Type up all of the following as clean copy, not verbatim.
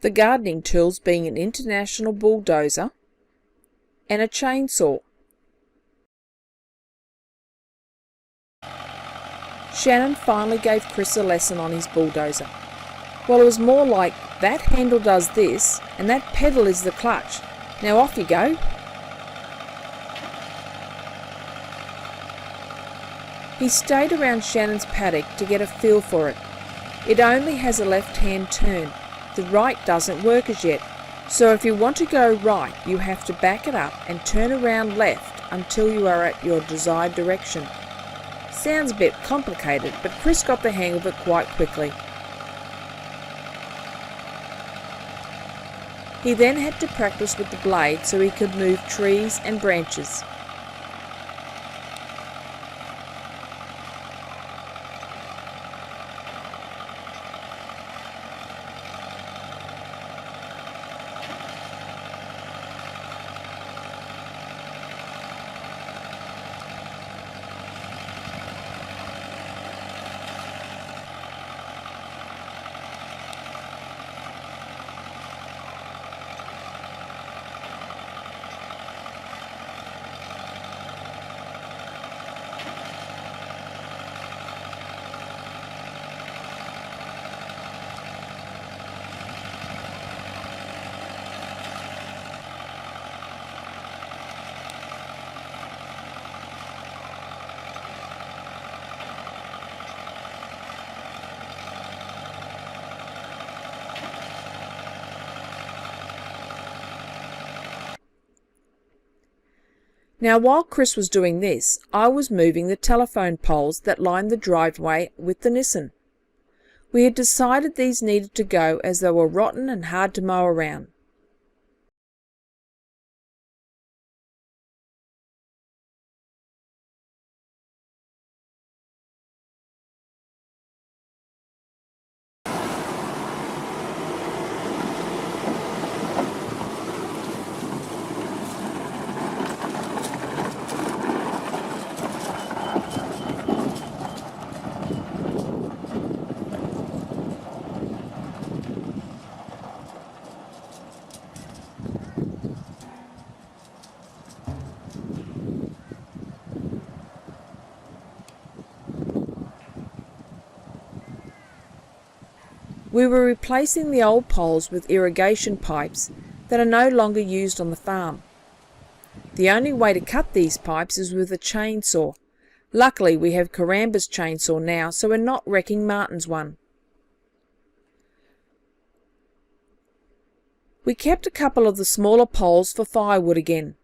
The gardening tools being an international bulldozer and a chainsaw. Shannon finally gave Chris a lesson on his bulldozer. Well, it was more like, that handle does this, and that pedal is the clutch. Now off you go. He stayed around Shannon's paddock to get a feel for it. It only has a left-hand turn. The right doesn't work as yet. So if you want to go right, you have to back it up and turn around left until you are at your desired direction. Sounds a bit complicated, but Chris got the hang of it quite quickly. He then had to practice with the blade so he could move trees and branches. Now while Chris was doing this, I was moving the telephone poles that lined the driveway with the Nissan. We had decided these needed to go as they were rotten and hard to mow around. We were replacing the old poles with irrigation pipes that are no longer used on the farm. The only way to cut these pipes is with a chainsaw. Luckily we have Koramba's chainsaw now, so we're not wrecking Martin's one. We kept a couple of the smaller poles for firewood again.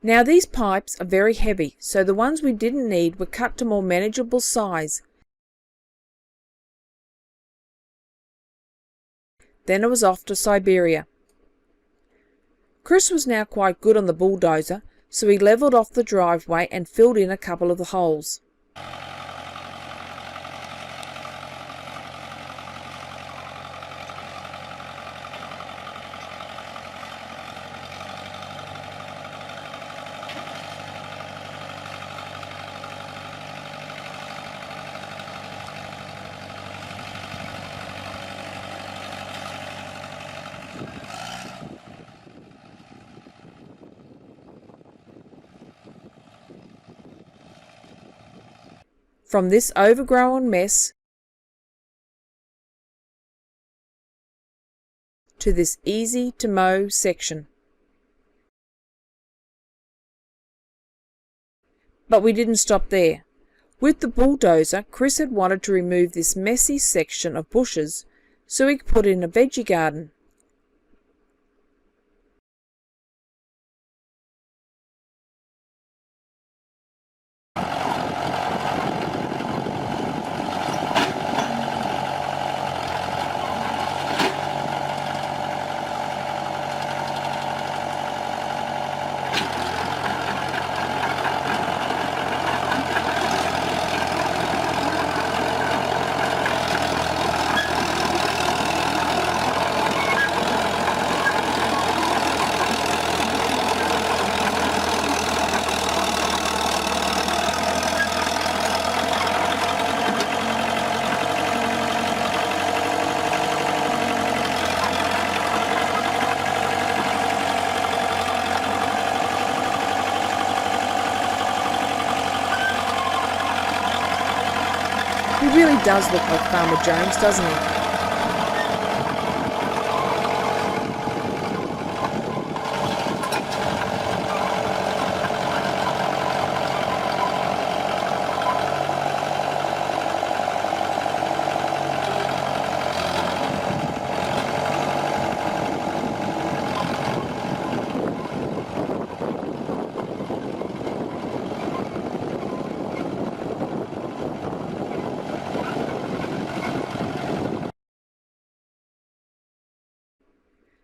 Now these pipes are very heavy, so the ones we didn't need were cut to more manageable size. Then it was off to Siberia. Chris was now quite good on the bulldozer, so he levelled off the driveway and filled in a couple of the holes. From this overgrown mess to this easy to mow section. But we didn't stop there. With the bulldozer, Chris had wanted to remove this messy section of bushes so he could put in a veggie garden. He really does look like Farmer Jones, doesn't he?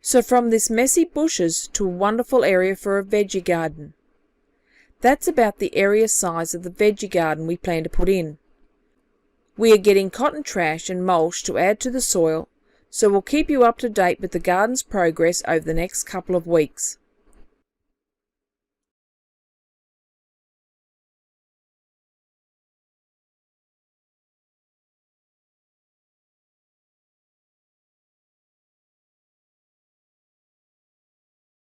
So from this messy bushes to a wonderful area for a veggie garden. That's about the area size of the veggie garden we plan to put in. We are getting cotton trash and mulch to add to the soil, so we'll keep you up to date with the garden's progress over the next couple of weeks.